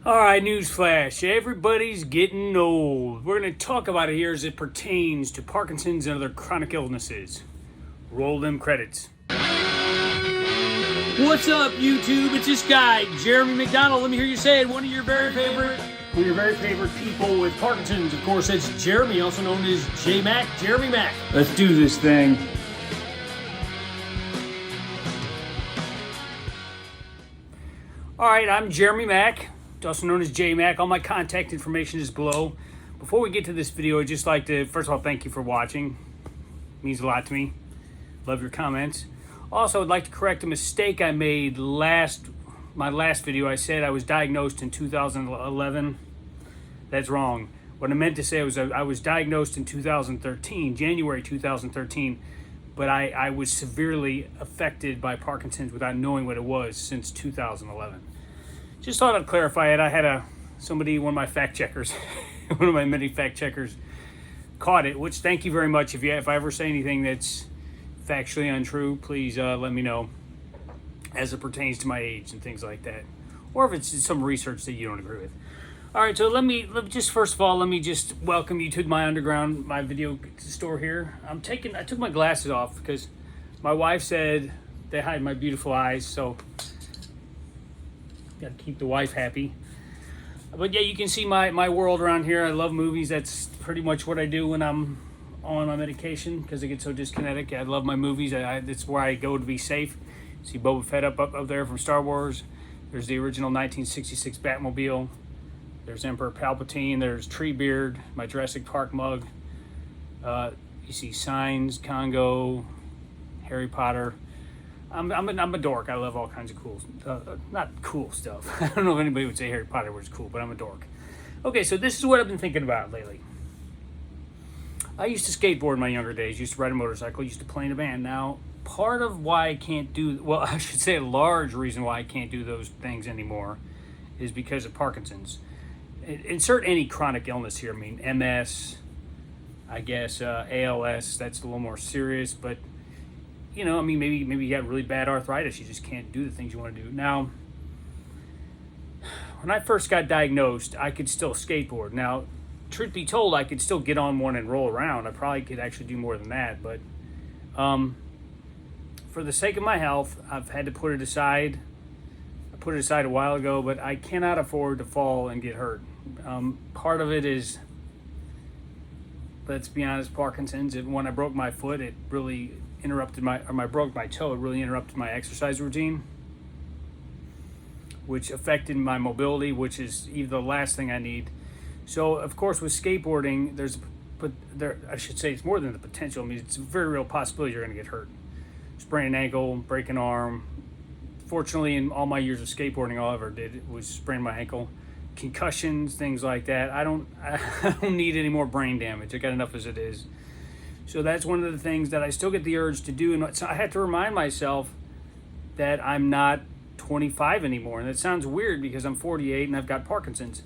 Alright, newsflash. Everybody's getting old. We're going to talk about it here as it pertains to Parkinson's and other chronic illnesses. Roll them credits. What's up, YouTube? It's this guy, Jeremy McDonald. Let me hear you say it. One of your very favorite people with Parkinson's. Of course, it's Jeremy, also known as J-Mac, Jeremy Mac. Let's do this thing. Alright, I'm Jeremy Mac, also known as J-Mac. All my contact information is below. Before we get to this video, I'd just like to, first of all, thank you for watching. It means a lot to me. Love your comments. Also, I'd like to correct a mistake I made my last video. I said I was diagnosed in 2011. That's wrong. What I meant to say was I was diagnosed in 2013, January 2013, but I was severely affected by Parkinson's without knowing what it was since 2011. Just thought I'd clarify it. I had one of my fact checkers, one of my many fact checkers caught it, which thank you very much. If I ever say anything that's factually untrue, please let me know as it pertains to my age and things like that, or if it's some research that you don't agree with. All right, so let me just welcome you to my video store here. I took my glasses off because my wife said they hide my beautiful eyes, so got to keep the wife happy. But yeah, you can see my world around here. I love movies. That's pretty much what I do when I'm on my medication because I get so disconnected. I love my movies. That's where I go to be safe. See Boba Fett up there from Star Wars. There's the original 1966 Batmobile. There's Emperor Palpatine. There's Treebeard, my Jurassic Park mug. You see Signs, Congo, Harry Potter. I'm a dork. I love all kinds of cool, not cool stuff. I don't know if anybody would say Harry Potter was cool, but I'm a dork. Okay, so this is what I've been thinking about lately. I used to skateboard in my younger days. Used to ride a motorcycle. Used to play in a band. Now, part of why I can't I should say a large reason why I can't do those things anymore is because of Parkinson's. Insert any chronic illness here. I mean, MS, I guess, ALS, that's a little more serious, but, you know, I mean, maybe you got really bad arthritis. You just can't do the things you want to do. Now, when I first got diagnosed, I could still skateboard. Now, truth be told, I could still get on one and roll around. I probably could actually do more than that, but for the sake of my health, I've had to put it aside. I put it aside a while ago, but I cannot afford to fall and get hurt. Part of it is, let's be honest, Parkinson's. When I broke my foot, it really interrupted broke my toe. It really interrupted my exercise routine, which affected my mobility, which is even the last thing I need. So, of course, with skateboarding, I should say it's more than the potential. I mean, it's a very real possibility you're going to get hurt. Sprain an ankle, break an arm. Fortunately, in all my years of skateboarding, all I ever did was sprain my ankle. Concussions, things like that. I don't need any more brain damage. I got enough as it is. So that's one of the things that I still get the urge to do. And so I had to remind myself that I'm not 25 anymore. And that sounds weird because I'm 48 and I've got Parkinson's.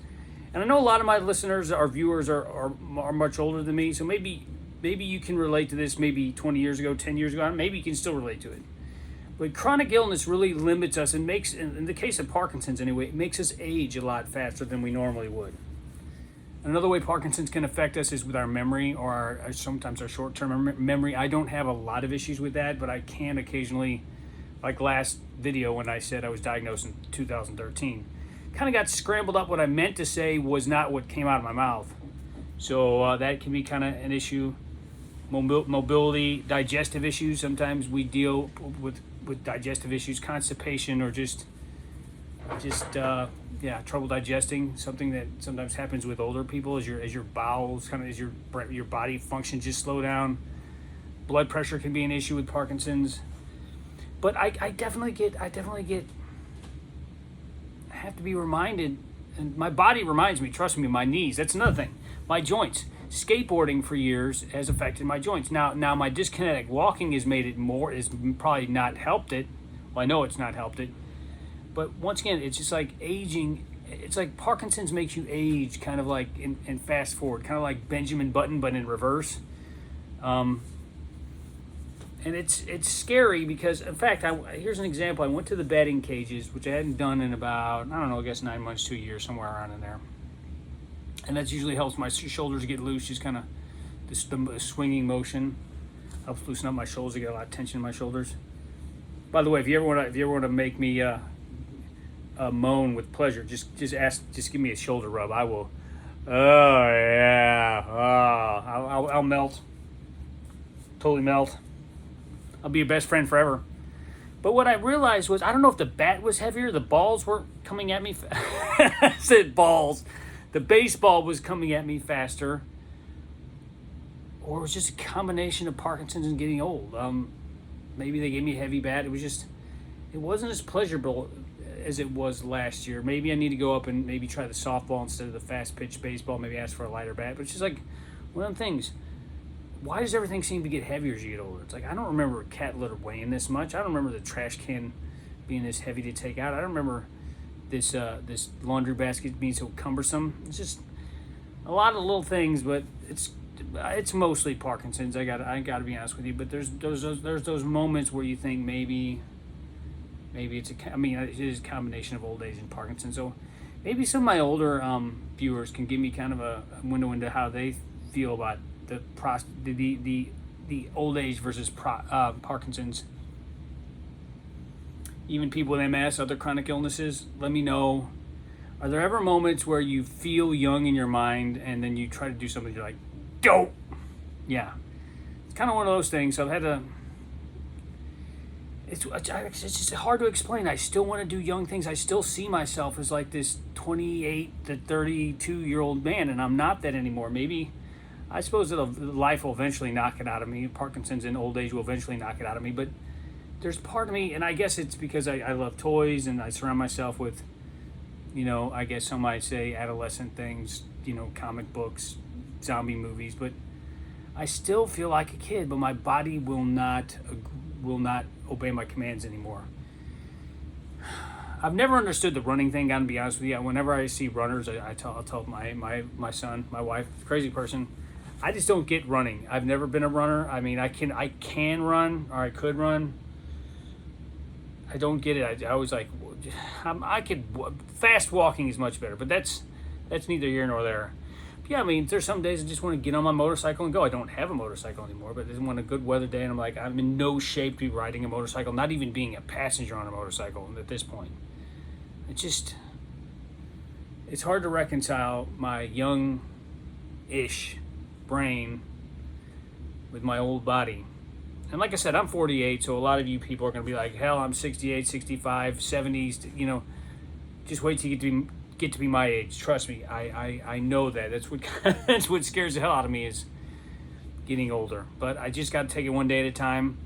And I know a lot of my listeners, our viewers are much older than me. So maybe you can relate to this maybe 20 years ago, 10 years ago. Maybe you can still relate to it. But chronic illness really limits us and makes, in the case of Parkinson's anyway, it makes us age a lot faster than we normally would. Another way Parkinson's can affect us is with our memory or sometimes our short-term memory. I don't have a lot of issues with that, but I can occasionally, like last video when I said I was diagnosed in 2013, kind of got scrambled up. What I meant to say was not what came out of my mouth. So that can be kind of an issue. Mobility, digestive issues. Sometimes we deal with digestive issues, constipation, or just trouble digesting. Something that sometimes happens with older people as your bowels, kind of as your body functions just slow down. Blood pressure can be an issue with Parkinson's. But I definitely have to be reminded, and my body reminds me. Trust me, my knees. That's another thing. My joints. Skateboarding for years has affected my joints. Now my dyskinetic walking has probably not helped it. Well, I know it's not helped it. But once again, it's just like aging. It's like Parkinson's makes you age kind of like in fast forward, kind of like Benjamin Button, but in reverse. And it's scary because, in fact, here's an example. I went to the batting cages, which I hadn't done in about, I don't know, I guess 9 months to a year, somewhere around in there. And that usually helps my shoulders get loose, just kind of the swinging motion helps loosen up my shoulders. I get a lot of tension in my shoulders. By the way, if you ever want to make me moan with pleasure, just give me a shoulder rub. I will. Oh yeah. Oh, I'll melt. Totally melt. I'll be your best friend forever. But what I realized was, I don't know if the bat was heavier, the balls were coming at me. I said balls. The baseball was coming at me faster. Or it was just a combination of Parkinson's and getting old. Maybe they gave me a heavy bat. It wasn't as pleasurable as it was last year. Maybe I need to go up and maybe try the softball instead of the fast pitch baseball. Maybe ask for a lighter bat. But it's just like one of them things. Why does everything seem to get heavier as you get older? It's like, I don't remember a cat litter weighing this much. I don't remember the trash can being this heavy to take out. I don't remember this laundry basket being so cumbersome. It's just a lot of little things, but it's mostly Parkinson's. I gotta be honest with you. But there's those moments where you think maybe it is a combination of old age and Parkinson's. So maybe some of my older viewers can give me kind of a window into how they feel about the old age versus Parkinson's. Even people with MS, other chronic illnesses, let me know. Are there ever moments where you feel young in your mind and then you try to do something, you're like, don't? Yeah. It's kind of one of those things. So I've had to... It's just hard to explain. I still want to do young things. I still see myself as like this 28 to 32-year-old man, and I'm not that anymore. Maybe... I suppose life will eventually knock it out of me. Parkinson's and old age will eventually knock it out of me. But there's part of me, and I guess it's because I love toys and I surround myself with, I guess some might say adolescent things, comic books, zombie movies. But I still feel like a kid, but my body will not obey my commands anymore. I've never understood the running thing, gotta be honest with you. Whenever I see runners, I'll tell my son, my wife, crazy person, I just don't get running. I've never been a runner. I mean, I can run, or I could run. I don't get it. I was like, fast walking is much better, but that's neither here nor there. But yeah, I mean, there's some days I just want to get on my motorcycle and go. I don't have a motorcycle anymore, but I just want a good weather day, and I'm like, I'm in no shape to be riding a motorcycle, not even being a passenger on a motorcycle at this point. It's hard to reconcile my young-ish brain with my old body. And like I said, I'm 48, so a lot of you people are going to be like, hell, I'm 68, 65, 70s, just wait till you get to be my age. Trust me, I know that. That's what scares the hell out of me, is getting older. But I just got to take it one day at a time.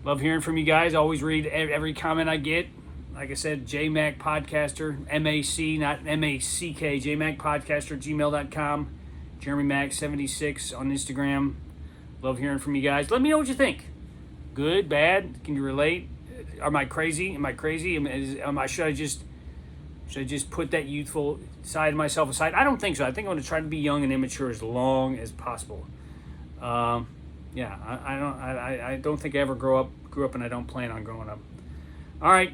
Love hearing from you guys. Always read every comment I get. Like I said, Jaymacpodcaster, M-A-C, not M-A-C-K, Jaymacpodcaster, gmail.com, JeremyMac76 on Instagram. Love hearing from you guys. Let me know what you think. Good, bad? Can you relate? Am I crazy? Should I just put that youthful side of myself aside? I don't think so. I think I'm going to try to be young and immature as long as possible. I don't think I ever grew up, and I don't plan on growing up. All right.